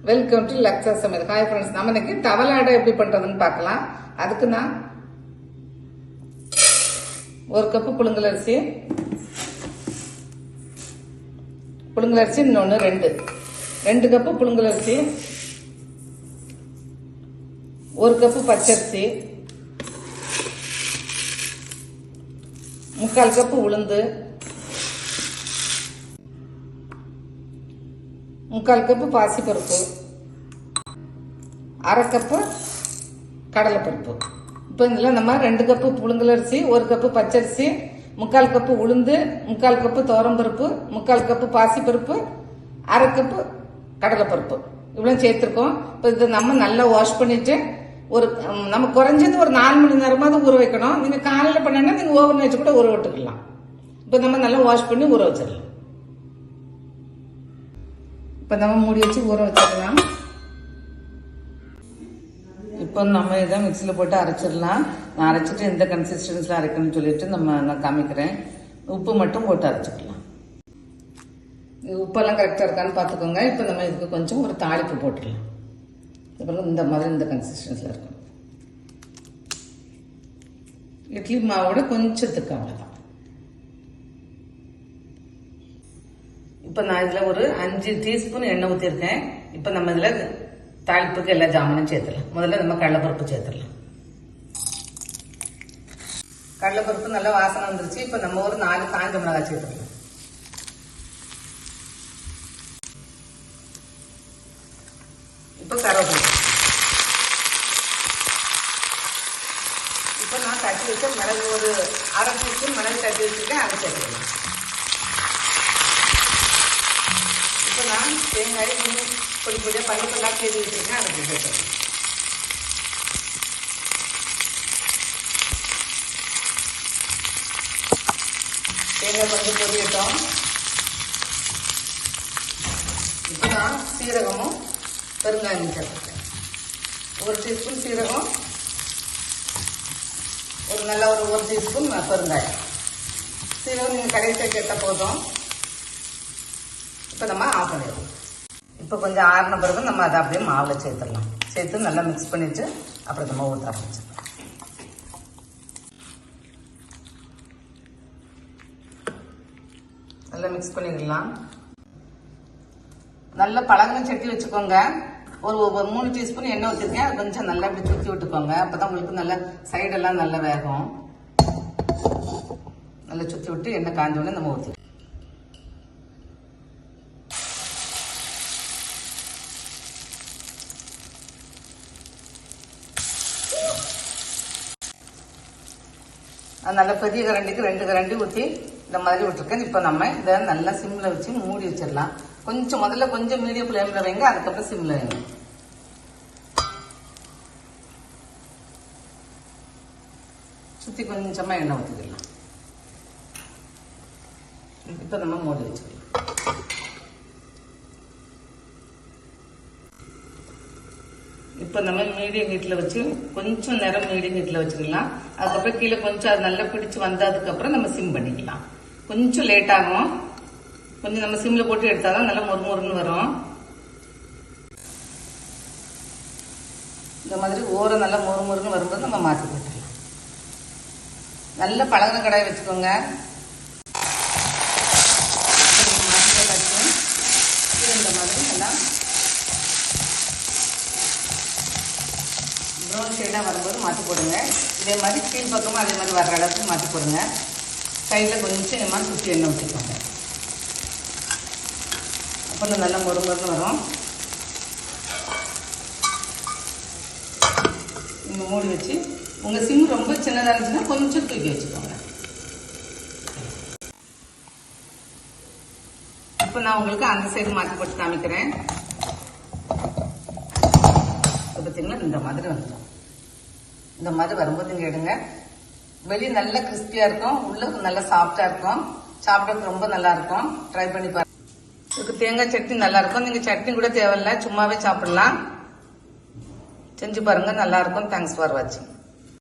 Welcome to லக்ஸா சமையல். Hi friends, நம்ம இன்னைக்கு தவளாடை எப்படி பண்றதுன்னு பார்க்கலாம். அதுக்கு நான் 1 கப்பு புழுங்கலரிசி, இன்னொன்னு 2 கப்பு புழுங்கலரிசி, 1 கப்பு பச்சரிசி, 3/4 கப்பு உளுந்து, 3/4 கப்பு பாசிப்பருப்பு, 1/2 கப்பு கடலைப்பருப்பு. இப்போ இதில் நம்ம 2 கப்பு புழுங்கலரிசி, 1 கப்பு பச்சரிசி, 3/4 கப்பு உளுந்து, 3/4 கப்பு துவரம்பருப்பு, 3/4 கப்பு பாசிப்பருப்பு, 1/2 கப்பு கடலைப்பருப்பு இவ்வளோ சேர்த்துருக்கோம். இப்போ இதை நம்ம நல்லா வாஷ் பண்ணிட்டு நம்ம குறைஞ்சது ஒரு 4 மணி நேரமாவது ஊற வைக்கணும். நீங்கள் காலையில் பண்ணீங்கன்னா நீங்கள் ஓவன் வச்சு கூட ஊற விட்டுக்கலாம். இப்போ நம்ம நல்லா வாஷ் பண்ணி ஊற வச்சிடலாம். இப்போ நம்ம மூடி வச்சு ஊற வச்சிடலாம். இப்போ நம்ம இதை மிக்சியில் போட்டு அரைச்சிடலாம். நான் அரைச்சிட்டு எந்த கன்சிஸ்டன்ஸில் அரைக்கணும்னு சொல்லிட்டு நான் காமிக்கிறேன். உப்பு மட்டும் போட்டு அரைச்சிக்கலாம். உப்பெல்லாம் கரெக்டாக இருக்கான்னு பார்த்துக்கோங்க. இப்போ நம்ம இதுக்கு கொஞ்சம் ஒரு தாளிப்பு போட்டுடலாம். அப்புறம் இந்த மாதிரி இந்த கன்சிஸ்டன்ஸில் இருக்கும். இட்லி மாவோட கொஞ்சம் திக்கு, அவ்வளோதான். இப்போ நான் இதில் ஒரு 5 டீஸ்பூன் எண்ணெய் ஊற்றிருக்கேன். இப்போ நம்ம இதில் தாளிப்புக்கு எல்லா ஜாமானும் சேர்த்துடலாம். முதல்ல நம்ம கடலைப்பருப்பு சேர்த்துடலாம். கடலைப்பருப்பு நல்லா வாசனை வந்துருச்சு. இப்போ நம்ம ஒரு 4 காஞ்ச மிளகாய் சேர்த்துடலாம். இப்போ கருவேப்பிலை. இப்போ நான் தட்டி வச்ச மிளகு ஒரு 1/2 டீஸ்பூன் மிளகு தட்டி வச்சுருக்கேன், அதை சேர்த்துக்கலாம். இப்போ நான் தேங்காய் பொடி பொடியாக பருப்பெல்லாம் சேர்த்து வச்சுருக்கேன், அதை சேர்த்துக்கலாம். தேங்காய் கொஞ்சம் பொரியட்டும். இப்போ நான் சீரகமும் பெருங்காயம் சேர்த்துருக்கேன். 1 டீஸ்பூன் சீரகம், நல்ல ஒரு 1 டீஸ்பூன் பெருங்காயம். சீரகம் நீங்கள் கடைசியாக சேர்த்தா போதும். இப்போ நம்ம ஆஃப் பண்ணிடுவோம். இப்போ கொஞ்சம் ஆறின பிறகு நம்ம அதை அப்படியே மாவில் சேர்த்துடலாம். சேர்த்து நல்லா மிக்ஸ் பண்ணிட்டு அப்புறம் நம்ம ஊற்ற ஆரம்பிச்சிடலாம். நல்லா மிக்ஸ் பண்ணிடலாம். நல்ல பழகின சட்டி வச்சுக்கோங்க. ஒரு 3 டீஸ்பூன் எண்ணெய் ஊற்றிருக்கேன். அது கொஞ்சம் நல்லா இப்படி சுற்றி விட்டுக்கோங்க. அப்போ தான் உங்களுக்கு நல்ல சைடெல்லாம் நல்லா வேகும். நல்லா சுற்றி விட்டு எண்ணெய் காஞ்சோடனே நம்ம ஊற்றி நல்ல பெரிய கரண்டிக்கு 2 கரண்டி ஊற்றி இந்த மாதிரி விட்டுருக்கேன். இப்போ நம்ம இதை நல்லா சிம்மில் வச்சு மூடி வச்சிடலாம். முதல்ல கொஞ்சம் மீடியம் ஃப்ளேமில் வைங்க, அதுக்கப்புறம் சிம்மில் வைங்க. சுற்றி கொஞ்சமாக எண்ணெய் ஊற்றிக்கலாம். இப்போ நம்ம மூடி வச்சுக்கலாம். இப்போ நம்ம மீடியம் ஹீட்டில் வச்சு கொஞ்சம் நேரம் மீடியம் ஹீட்டில் வச்சுக்கலாம். அதுக்கப்புறம் கீழே கொஞ்சம் அது நல்லா பிடிச்சி வந்ததுக்கப்புறம் நம்ம சிம் பண்ணிக்கலாம். கொஞ்சம் லேட் ஆகும். கொஞ்சம் நம்ம சிம்மில் போட்டு எடுத்தால் தான் நல்லா மொறுமொறுன்னு வரும். இந்த மாதிரி ஓரம் நல்லா மொறுமொறுன்னு வரும்போது நம்ம மாற்றி போட்டுக்கலாம். நல்ல பழகின கடாயை வச்சுக்கோங்க. இந்த மாதிரி நல்லா ப்ரௌன் ஷேடாக வரும்போது மாற்றி போடுங்க. இதே மாதிரி கீழ் பக்கமும் அதே மாதிரி வர்ற அளவுக்கு மாற்றி போடுங்க. சைடில் கொஞ்சம் இந்த மாதிரி சுற்றி எண்ணெய் ஊற்றிக்கோங்க. அப்புறம் நல்லா மொறுமொறுன்னு வரும். நீங்கள் மூடி வச்சு உங்கள் சிம் ரொம்ப சின்னதாக இருந்துச்சுன்னா கொஞ்சம் தூக்கி வச்சுக்கோங்க. இப்போ நான் உங்களுக்கு அந்த சைடு மாற்றி போட்டு காமிக்கிறேன். பார்த்தீங்கன்னா இந்த மாதிரி வந்துடும். இந்த மாதிரி வரும்போது நீங்கள் எடுங்க. வெளியே நல்லா கிறிஸ்பியாக இருக்கும், உள்ள நல்லா சாஃப்டாக இருக்கும். சாப்பிட்றதுக்கு ரொம்ப நல்லா இருக்கும். ட்ரை பண்ணி பாருங்க. இதுக்கு தேங்காய் சட்னி நல்லா இருக்கும். நீங்கள் சட்னி கூட தேவையில்லை, சும்மாவே சாப்பிடலாம். செஞ்சு பாருங்க, நல்லா இருக்கும். தேங்க்ஸ் ஃபார் வாட்சிங்.